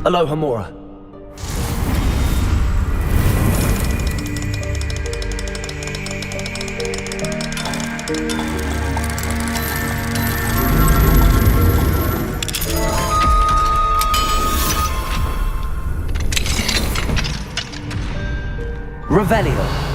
Aloha Mora. Revelio.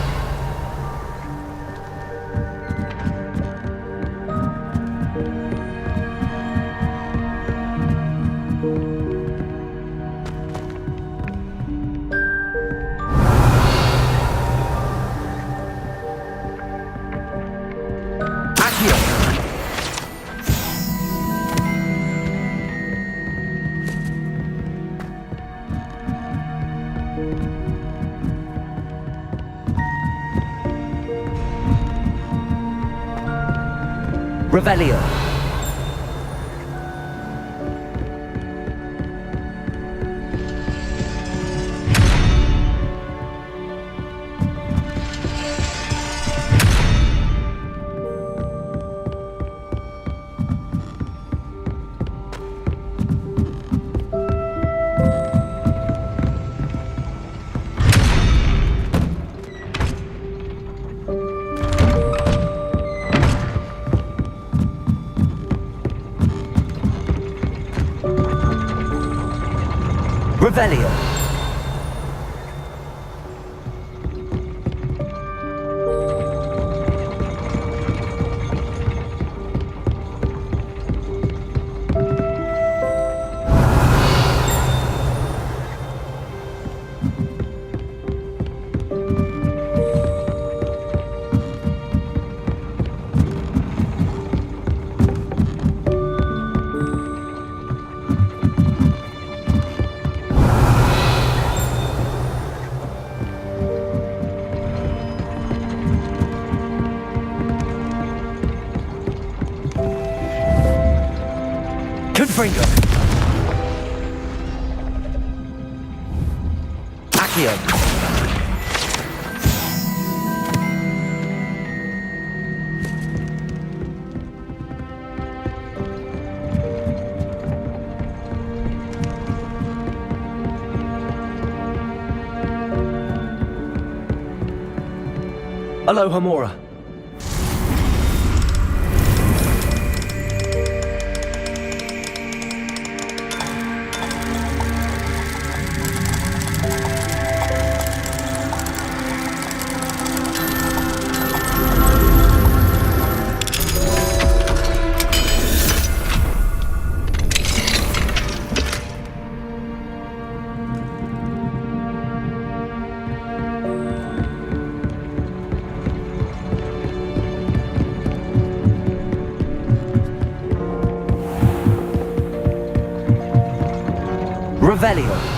Revelio. Revelio. Confringo. Accio. Aloha Mora. Revelio.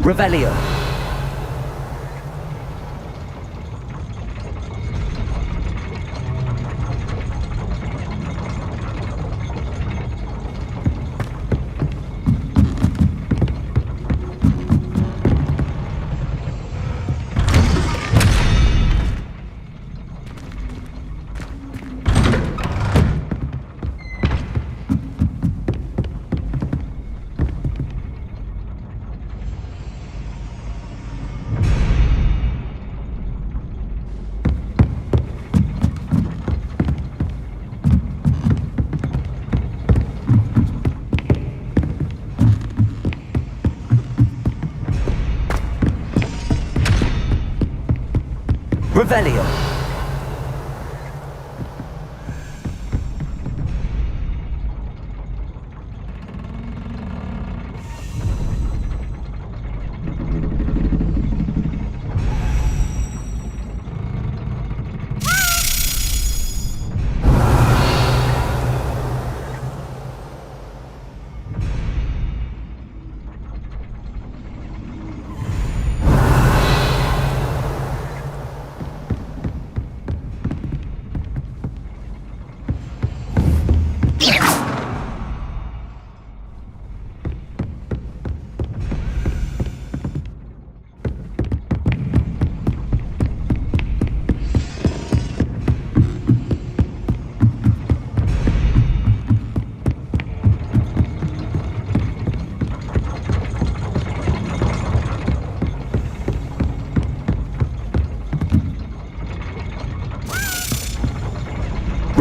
Revelio. Revelio.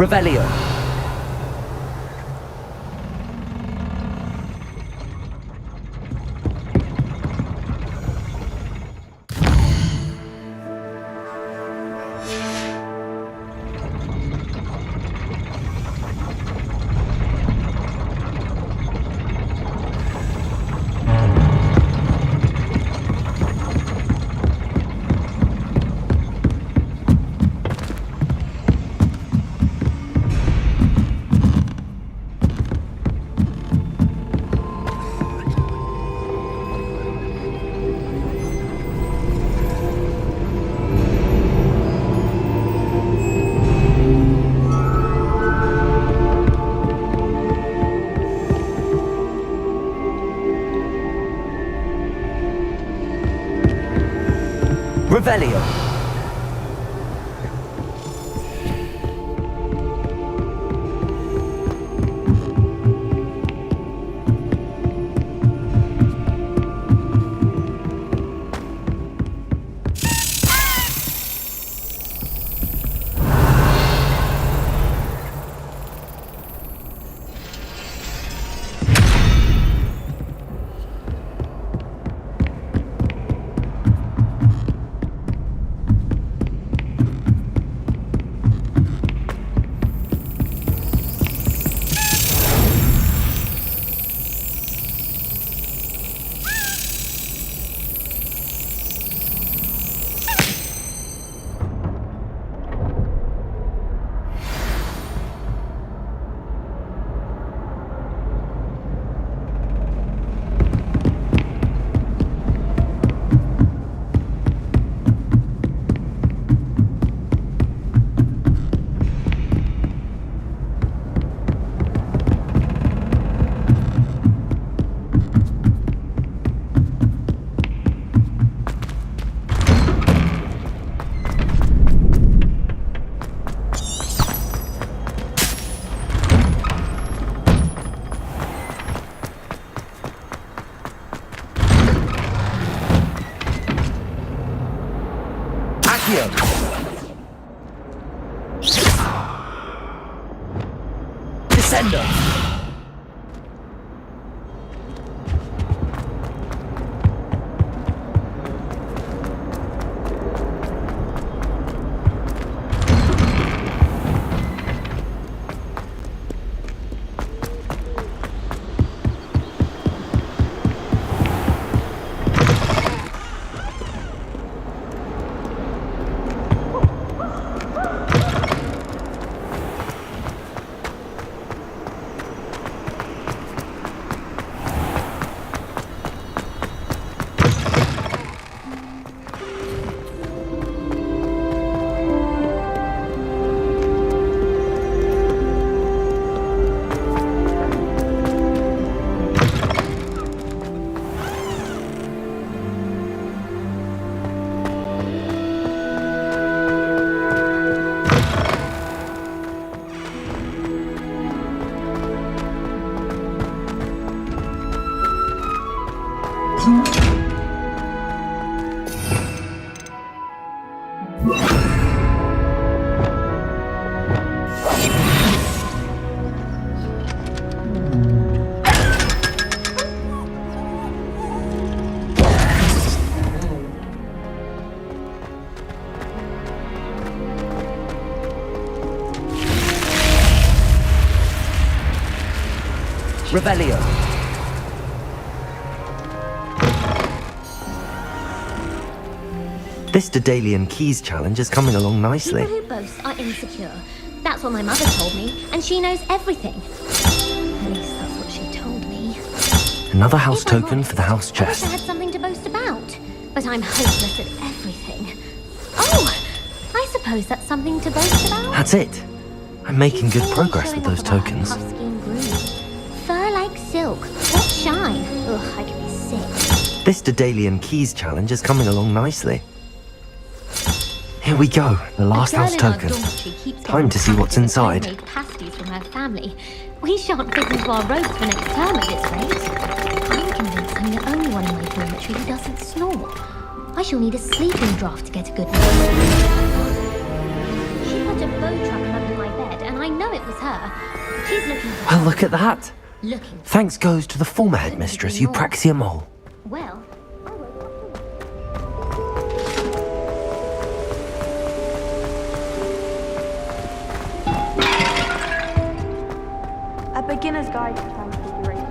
Revelio. Revelio. Descender. Revelio. This Daedalian Keys challenge is coming along nicely. People who boast are insecure. That's what my mother told me, and she knows everything. At least that's what she told me. Another house If I'm token for the house honest, I wish chest. I had something to boast about, but I'm hopeless at everything. Oh, I suppose that's something to boast about. That's it. I'm making good Always progress showing with those off about her tokens. husky and groovy. Fur like silk. What shine? Ugh, I could be sick. This Daedalian Keys challenge is coming along nicely. Here we go, the last house token. Time to see what's inside. Made pasties from her family. We shan't fit into our robes for next term at this rate. I'm convinced I'm the only one in my dormitory who doesn't snore. I shall need a sleeping draught to get a good night's sleep. She put a bow truckle under my bed, and I know it was her. She's looking for Well, look at that. looking. Thanks goes to the former headmistress, Eupraxia Mole. Well, A beginner's guide to transfiguration.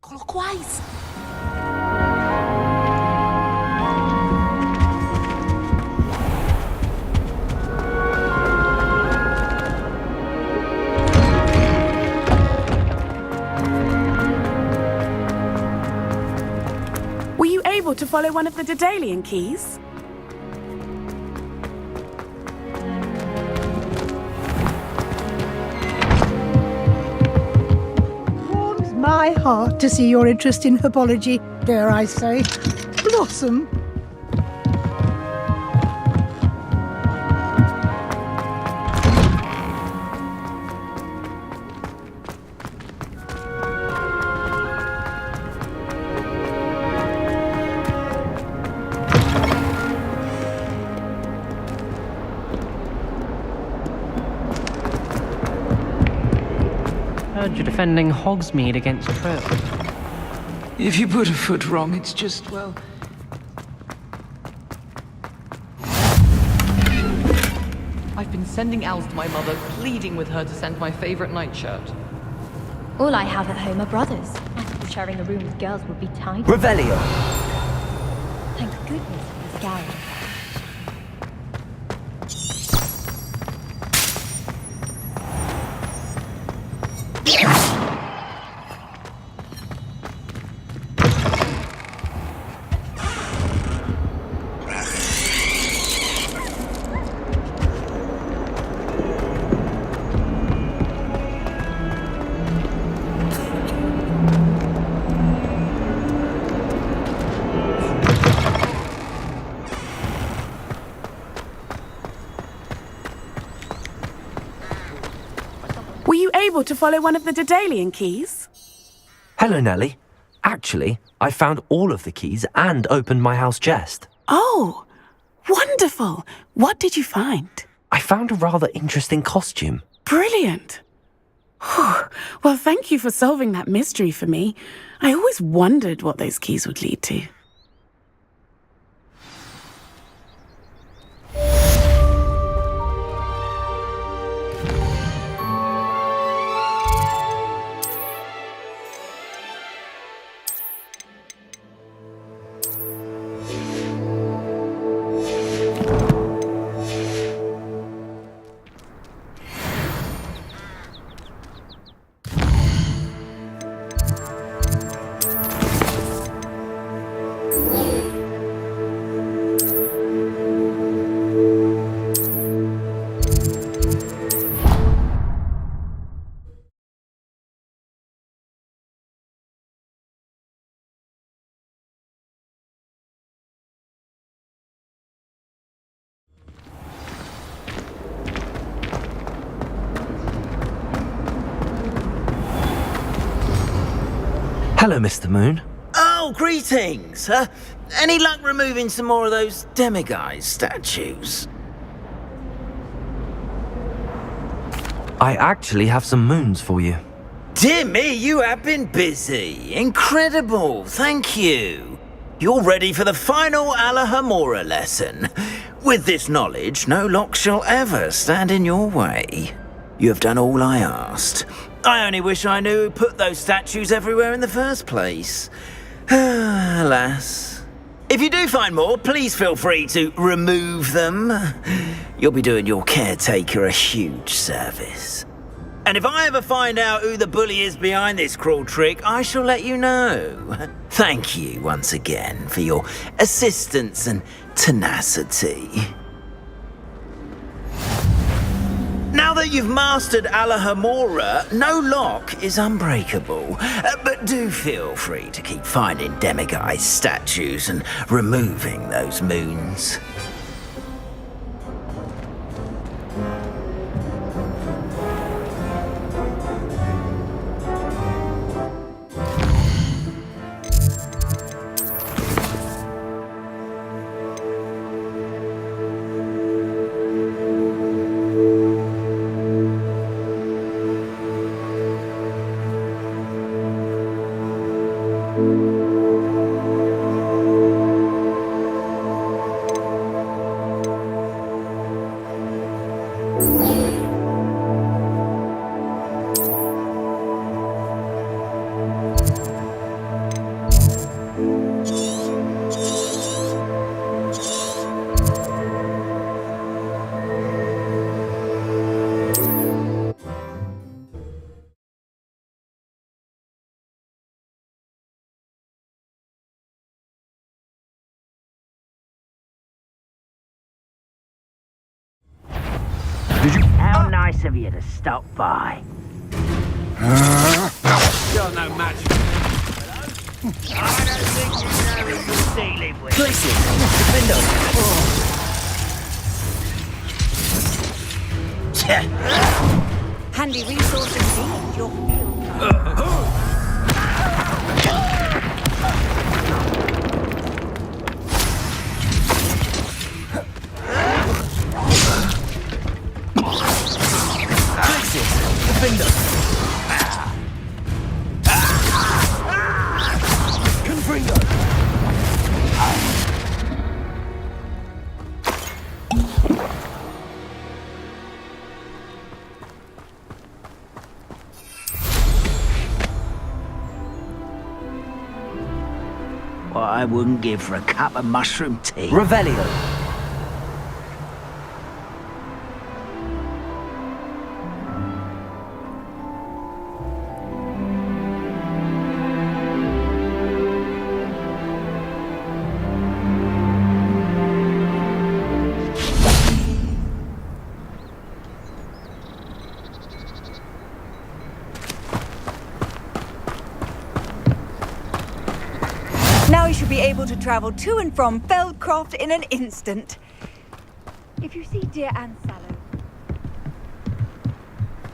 Clockwise. Were you able to follow one of the Daedalian keys? Warms my heart to see your interest in herbology, dare I say. Blossom. Heard you're defending Hogsmeade against Trill. If you put a foot wrong, it's just, well... I've been sending owls to my mother, pleading with her to send my favorite nightshirt. all I have at home are brothers. I thought sharing a room with girls would be tight. Revelio. Thank goodness for this garage. Were you able to follow one of the Daedalian keys? Hello, Nellie. Actually, I found all of the keys and opened my house chest. Oh, wonderful. What did you find? I found a rather interesting costume. Brilliant. Whew. Well, thank you for solving that mystery for me. I always wondered what those keys would lead to. Hello, Mr. Moon. Oh, greetings! Any luck removing some more of those demiguise statues? I actually have some moons for you. Dear me, you have been busy. Incredible, thank you. You're ready for the final Alahamora lesson. With this knowledge, no lock shall ever stand in your way. You have done all I asked. I only wish I knew who put those statues everywhere in the first place. Alas. If you do find more, please feel free to remove them. You'll be doing your caretaker a huge service. And if I ever find out who the bully is behind this cruel trick, I shall let you know. Thank you once again for your assistance and tenacity. Now that you've mastered Alahamora, no lock is unbreakable. But do feel free to keep finding demiguise statues and removing those moons. How nice of you to stop by. You're no match. I don't think you know who you're dealing with. Places, defender. Handy resource indeed, your field. what I wouldn't give for a cup of mushroom tea. Revelio. Now you should be able to travel to and from Feldcroft in an instant. If you see dear Anne Sallow...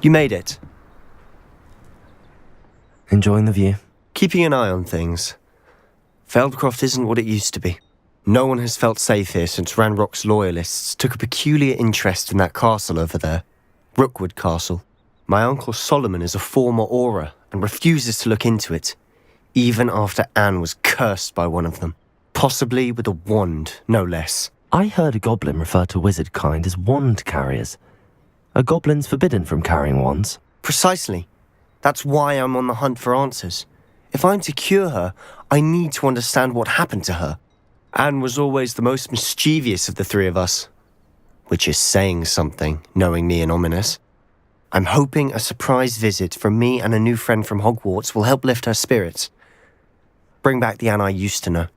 You made it. Enjoying the view? Keeping an eye on things. Feldcroft isn't what it used to be. No one has felt safe here since Ranrock's loyalists took a peculiar interest in that castle over there. Rookwood Castle. My uncle Solomon is a former Auror and refuses to look into it, even after Anne was cursed by one of them. Possibly with a wand, no less. I heard a goblin refer to wizard kind as wand carriers. Are goblins forbidden from carrying wands? Precisely. That's why I'm on the hunt for answers. If I'm to cure her, I need to understand what happened to her. Anne was always the most mischievous of the three of us. Which is saying something, knowing me and ominous. I'm hoping a surprise visit from me and a new friend from Hogwarts will help lift her spirits. Bring back the Anne I used to know.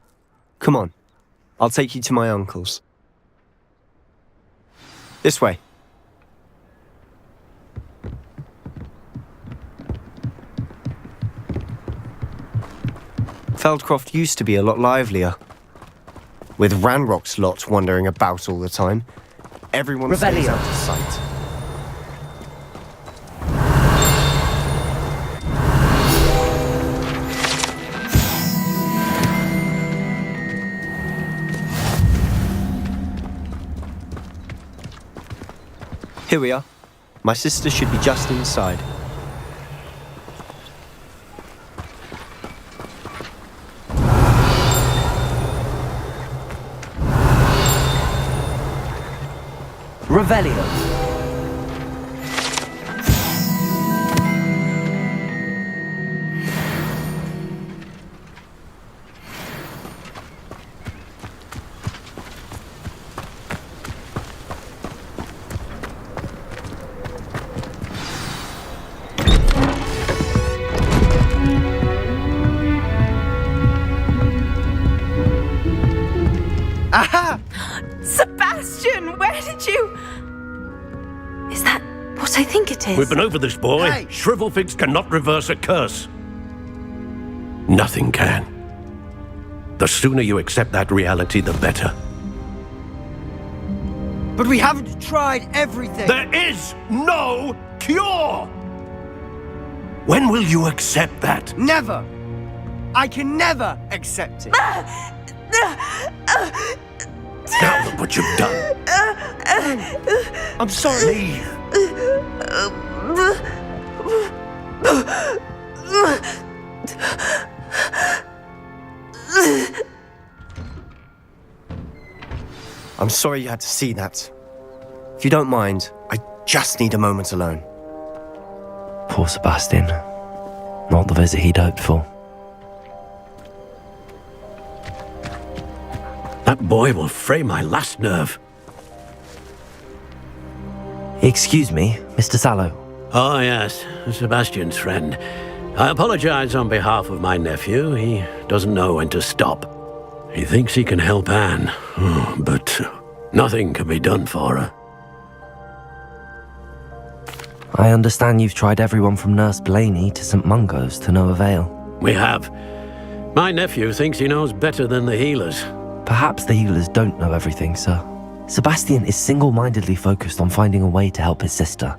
Come on, I'll take you to my uncle's. This way. Feldcroft used to be a lot livelier. With Ranrock's lot wandering about all the time, everyone stays out of sight. Here we are. My sister should be just inside. Revelio. Aha! Sebastian, where did you... Is that what I think it is? We've been over this, boy. Hey! Shrivelfigs cannot reverse a curse. Nothing can. The sooner you accept that reality, the better. But we haven't tried everything! There is no cure! When will you accept that? Never! I can never accept it! Now look what you've done. I'm sorry. Leave. I'm sorry you had to see that. If you don't mind, I just need a moment alone. Poor Sebastian. Not the visit he'd hoped for. That boy will fray my last nerve. Excuse me, Mr. Sallow. Oh, yes, Sebastian's friend. I apologize on behalf of my nephew. He doesn't know when to stop. He thinks he can help Anne, but nothing can be done for her. I understand you've tried everyone from Nurse Blaney to St. Mungo's to no avail. We have. My nephew thinks he knows better than the healers. Perhaps the healers don't know everything, sir. Sebastian is single-mindedly focused on finding a way to help his sister.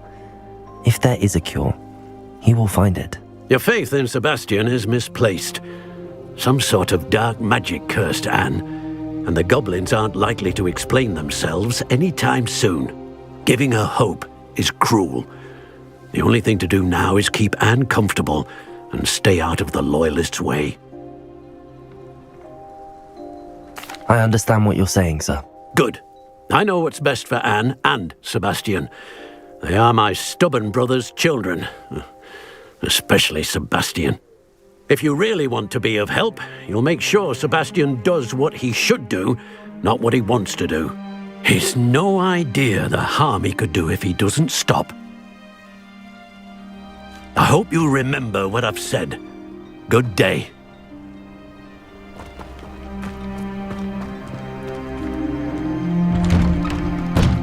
If there is a cure, he will find it. Your faith in Sebastian is misplaced. Some sort of dark magic cursed Anne, and the goblins aren't likely to explain themselves anytime soon. Giving her hope is cruel. The only thing to do now is keep Anne comfortable and stay out of the Loyalists' way. I understand what you're saying, sir. Good. I know what's best for Anne and Sebastian. They are my stubborn brother's children. Especially Sebastian. If you really want to be of help, you'll make sure Sebastian does what he should do, not what he wants to do. He's no idea the harm he could do if he doesn't stop. I hope you remember what I've said. Good day.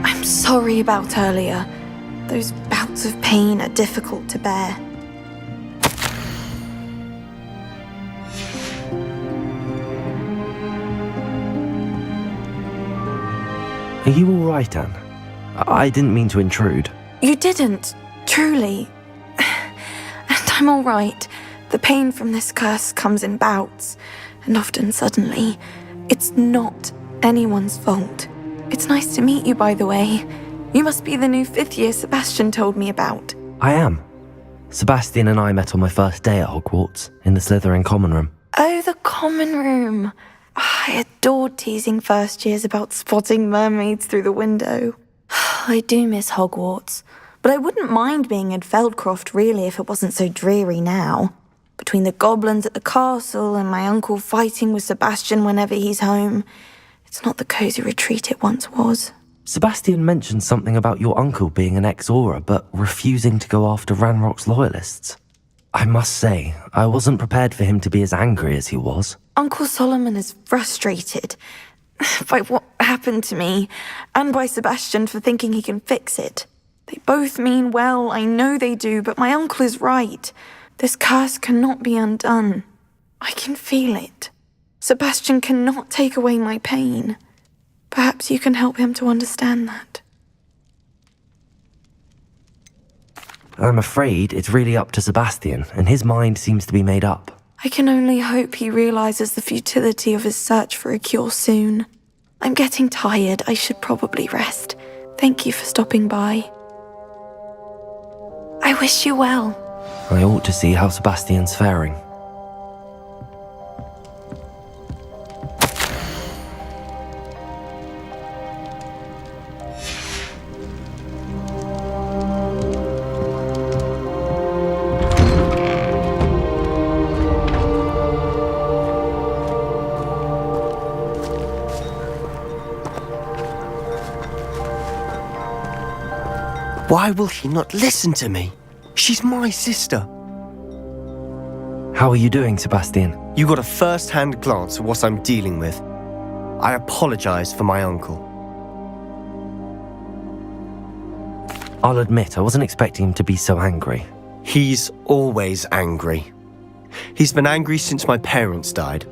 I'm sorry about earlier. Those bouts of pain are difficult to bear. Are you all right, Anne? I didn't mean to intrude. You didn't, truly. And I'm all right. The pain from this curse comes in bouts, and often suddenly. It's not anyone's fault. It's nice to meet you, by the way. You must be the new 5th year Sebastian told me about. I am. Sebastian and I met on my first day at Hogwarts, in the Slytherin common room. Oh, the common room. I adored teasing first years about spotting mermaids through the window. I do miss Hogwarts, but I wouldn't mind being in Feldcroft really if it wasn't so dreary now. Between the goblins at the castle and my uncle fighting with Sebastian whenever he's home, it's not the cosy retreat it once was. Sebastian mentioned something about your uncle being an ex-Auror, but refusing to go after Ranrock's loyalists. I must say, I wasn't prepared for him to be as angry as he was. Uncle Solomon is frustrated by what happened to me, and by Sebastian for thinking he can fix it. They both mean well, I know they do, but my uncle is right. This curse cannot be undone. I can feel it. Sebastian cannot take away my pain. Perhaps you can help him to understand that. I'm afraid it's really up to Sebastian, and his mind seems to be made up. I can only hope he realizes the futility of his search for a cure soon. I'm getting tired. I should probably rest. Thank you for stopping by. I wish you well. I ought to see how Sebastian's faring. Why will he not listen to me? She's my sister. How are you doing, Sebastian? You got a first-hand glance at what I'm dealing with. I apologize for my uncle. I'll admit, I wasn't expecting him to be so angry. He's always angry. He's been angry since my parents died.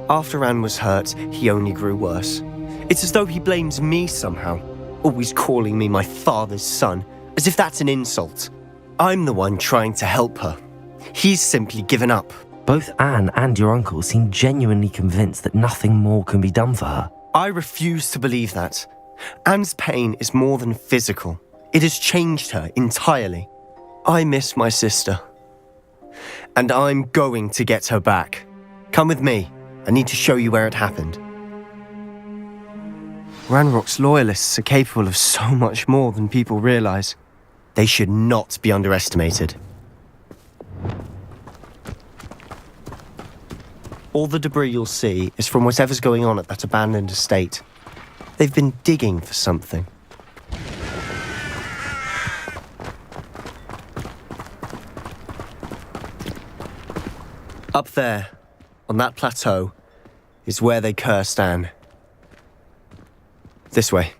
After Anne was hurt, he only grew worse. It's as though he blames me somehow, always calling me my father's son, as if that's an insult. I'm the one trying to help her. He's simply given up. Both Anne and your uncle seem genuinely convinced that nothing more can be done for her. I refuse to believe that. Anne's pain is more than physical. It has changed her entirely. I miss my sister. And I'm going to get her back. Come with me. I need to show you where it happened. Ranrock's loyalists are capable of so much more than people realize. They should not be underestimated. All the debris you'll see is from whatever's going on at that abandoned estate. They've been digging for something. Up there, on that plateau, is where they cursed Anne. This way.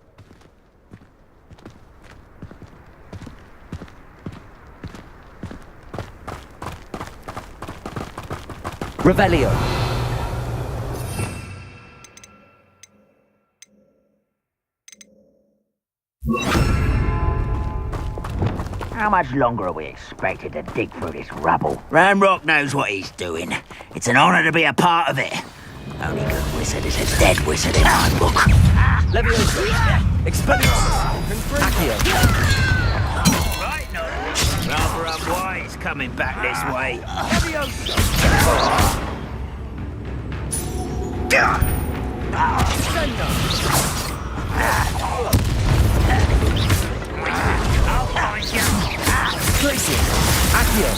Revelio. How much longer are we expected to dig through this rubble? Ranrock knows what he's doing. It's an honor to be a part of it. Only good wizard is a dead wizard in our book. Leviosa. Expelliarmus. Accio. Right, no. Rather unwise coming back this way. Glacier. Accio.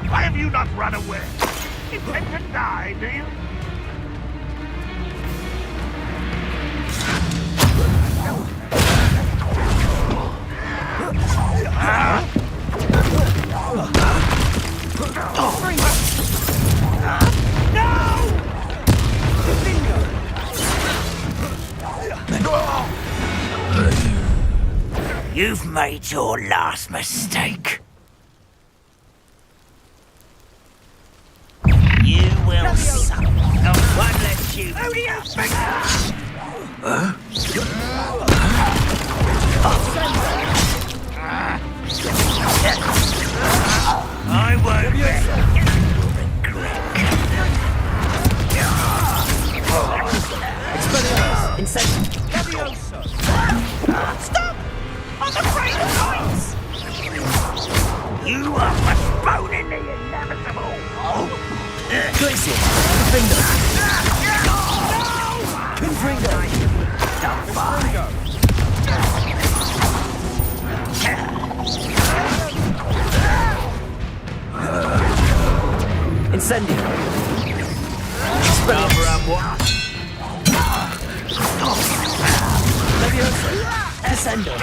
Why have you not run away? Intend to die, do you? You've made your last mistake. You will suffer. One less you. I won't Expelliarmus! Incendiary! Stop! I'm afraid of heights! You are postponing the inevitable. Glacier! Confringo! Don't fight. Incendiary! Cover up what? Leviosa! Descendo!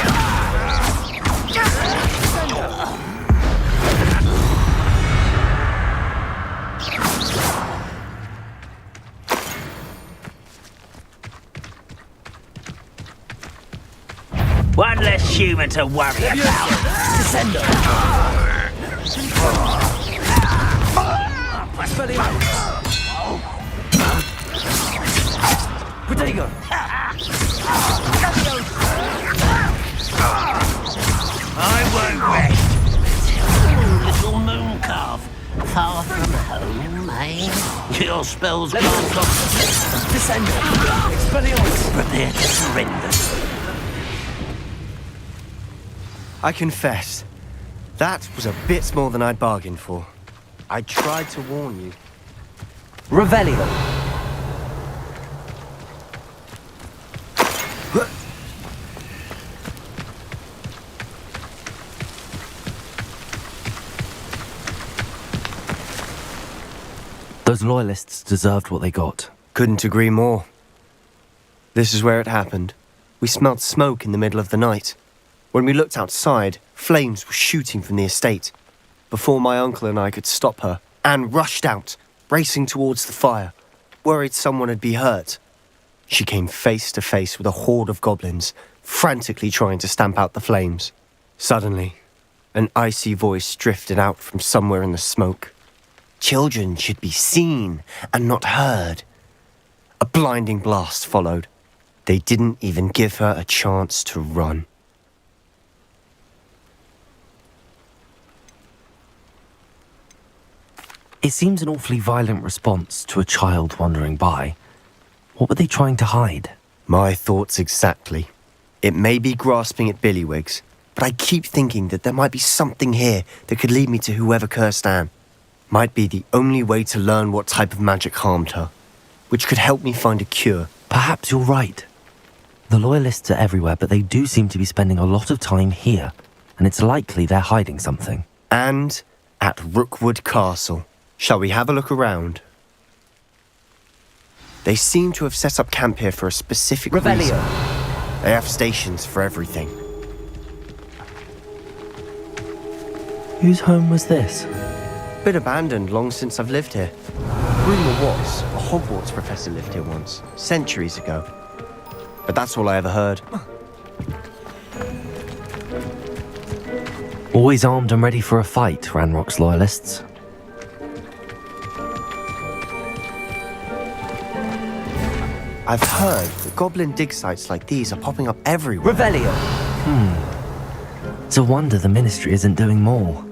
One less human to worry about. Descendo! Protego! I won't rest. Little moon calf. Far from home, eh? Your spells can't stop. Descendo! Expelliarmus! Prepare to surrender. I confess, that was a bit more than I'd bargained for. I tried to warn you. Revelio! Those loyalists deserved what they got. Couldn't agree more. This is where it happened. We smelled smoke in the middle of the night. When we looked outside, flames were shooting from the estate. Before my uncle and I could stop her, Anne rushed out, racing towards the fire, worried someone had been hurt. She came face to face with a horde of goblins, frantically trying to stamp out the flames. Suddenly, an icy voice drifted out from somewhere in the smoke. Children should be seen and not heard. A blinding blast followed. They didn't even give her a chance to run. It seems an awfully violent response to a child wandering by. What were they trying to hide? My thoughts exactly. It may be grasping at Billywigs, but I keep thinking that there might be something here that could lead me to whoever cursed Anne. Might be the only way to learn what type of magic harmed her, which could help me find a cure. Perhaps you're right. The loyalists are everywhere, but they do seem to be spending a lot of time here, and it's likely they're hiding something. And at Rookwood Castle. Shall we have a look around? They seem to have set up camp here for a specific reason. They have stations for everything. Whose home was this? Been abandoned long since I've lived here. Rumour was, a Hogwarts professor lived here once, centuries ago. But that's all I ever heard. Always armed and ready for a fight, Ranrock's loyalists. I've heard that goblin dig sites like these are popping up everywhere. Revelio! It's a wonder the Ministry isn't doing more.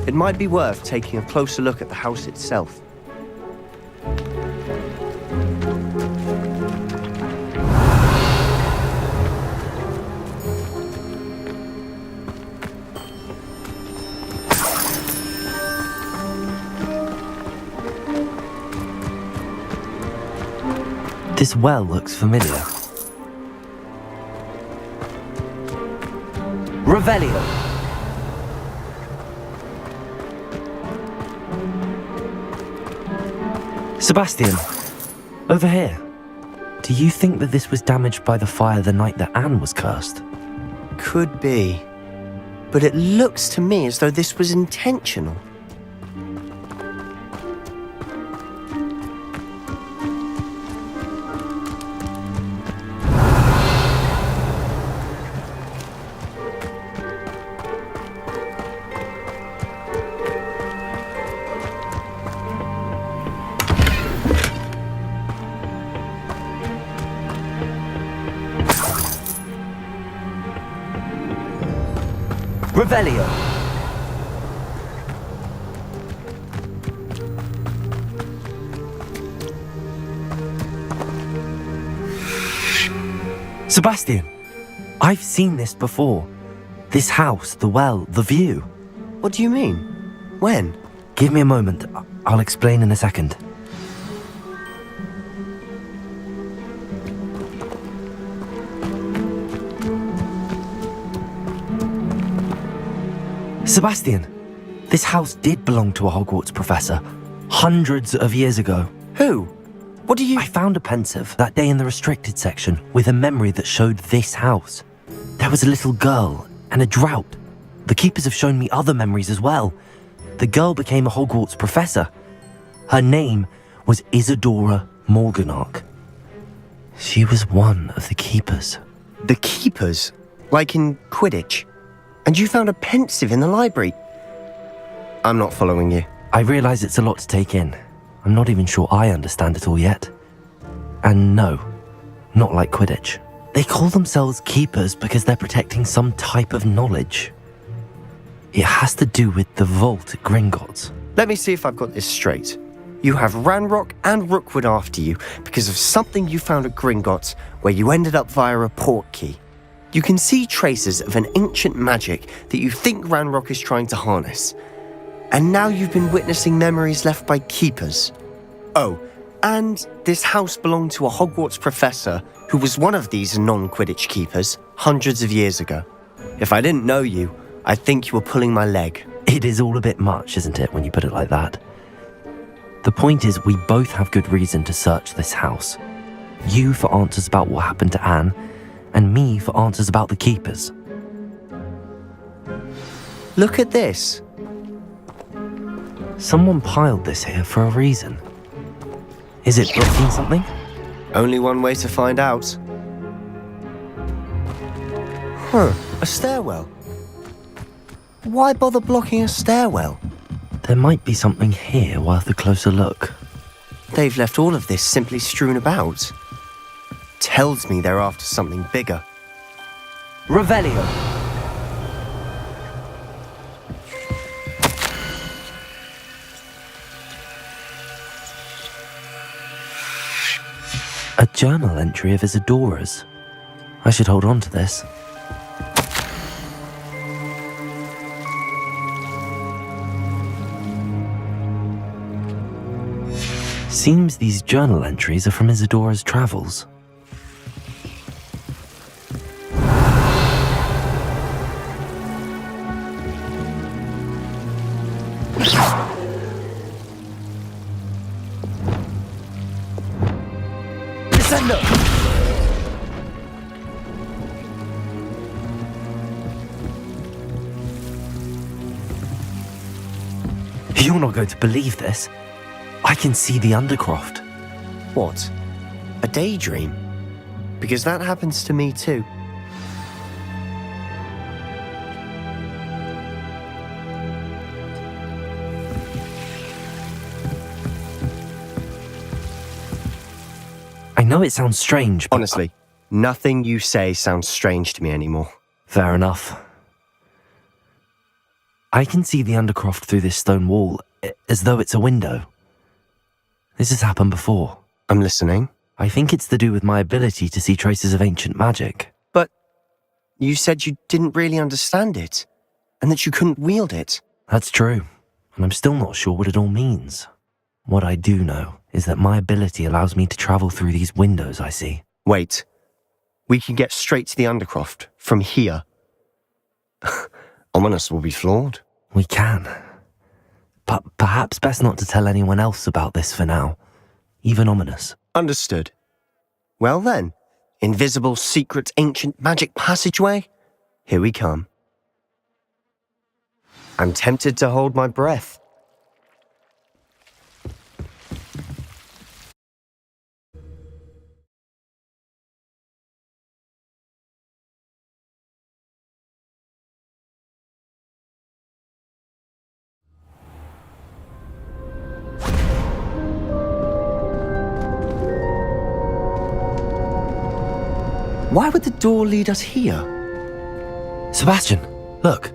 It might be worth taking a closer look at the house itself. This well looks familiar. Revelio! Sebastian, over here. Do you think that this was damaged by the fire the night that Anne was cursed? Could be. But it looks to me as though this was intentional. Revelio! Sebastian, I've seen this before. This house, the well, the view. What do you mean? When? Give me a moment. I'll explain in a second. Sebastian, this house did belong to a Hogwarts professor, hundreds of years ago. Who? What do you... I found a pensive that day in the restricted section with a memory that showed this house. There was a little girl and a drought. The keepers have shown me other memories as well. The girl became a Hogwarts professor. Her name was Isadora Morganach. She was one of the keepers. The keepers? Like in Quidditch? And you found a pensive in the library? I'm not following you. I realise it's a lot to take in. I'm not even sure I understand it all yet. And no, not like Quidditch. They call themselves keepers because they're protecting some type of knowledge. It has to do with the vault at Gringotts. Let me see if I've got this straight. You have Ranrock and Rookwood after you because of something you found at Gringotts where you ended up via a portkey. You can see traces of an ancient magic that you think Ranrock is trying to harness. And now you've been witnessing memories left by keepers. Oh, and this house belonged to a Hogwarts professor who was one of these non-Quidditch keepers hundreds of years ago. If I didn't know you, I'd think you were pulling my leg. It is all a bit much, isn't it, when you put it like that? The point is, we both have good reason to search this house. You for answers about what happened to Anne, and me for answers about the keepers. Look at this. Someone piled this here for a reason. Is it blocking something? Only one way to find out. A stairwell. Why bother blocking a stairwell? There might be something here worth a closer look. They've left all of this simply strewn about. Tells me they're after something bigger. Revelio! A journal entry of Isadora's. I should hold on to this. Seems these journal entries are from Isadora's travels. You're not going to believe this. I can see the Undercroft. What? A daydream? Because that happens to me too. I know it sounds strange, but... Honestly, nothing you say sounds strange to me anymore. Fair enough. I can see the Undercroft through this stone wall, as though it's a window. This has happened before. I'm listening. I think it's to do with my ability to see traces of ancient magic. But you said you didn't really understand it, and that you couldn't wield it. That's true, and I'm still not sure what it all means. What I do know is that my ability allows me to travel through these windows I see. Wait. We can get straight to the Undercroft from here. Ominous will be floored. We can. But perhaps best not to tell anyone else about this for now. Even Ominous. Understood. Well then, invisible, secret, ancient magic passageway? Here we come. I'm tempted to hold my breath. Why would the door lead us here? Sebastian, look.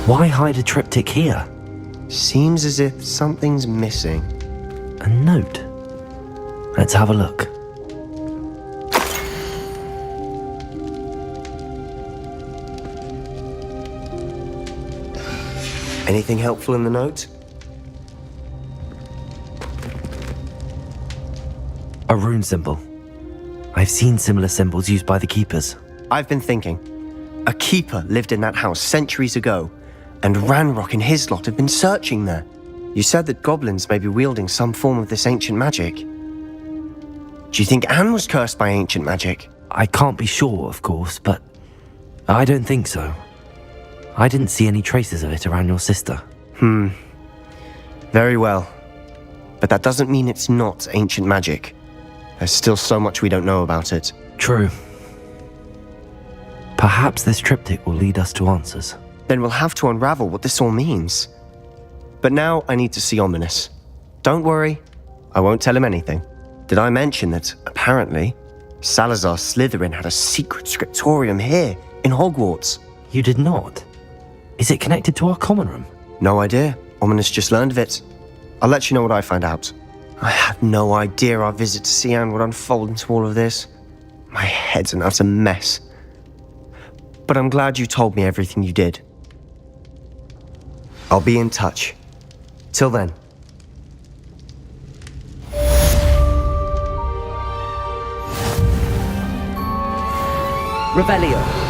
Why hide a triptych here? Seems as if something's missing. A note. Let's have a look. Anything helpful in the note? A rune symbol. I've seen similar symbols used by the keepers. I've been thinking. A keeper lived in that house centuries ago, and Ranrock and his lot have been searching there. You said that goblins may be wielding some form of this ancient magic. Do you think Anne was cursed by ancient magic? I can't be sure, of course, but I don't think so. I didn't see any traces of it around your sister. Very well. But that doesn't mean it's not ancient magic. There's still so much we don't know about it. True. Perhaps this triptych will lead us to answers. Then we'll have to unravel what this all means. But now I need to see Ominous. Don't worry, I won't tell him anything. Did I mention that, apparently, Salazar Slytherin had a secret scriptorium here, in Hogwarts? You did not? Is it connected to our common room? No idea. Ominous just learned of it. I'll let you know what I find out. I had no idea our visit to see Anne would unfold into all of this. My head's an utter mess. But I'm glad you told me everything you did. I'll be in touch. Till then. Revelio.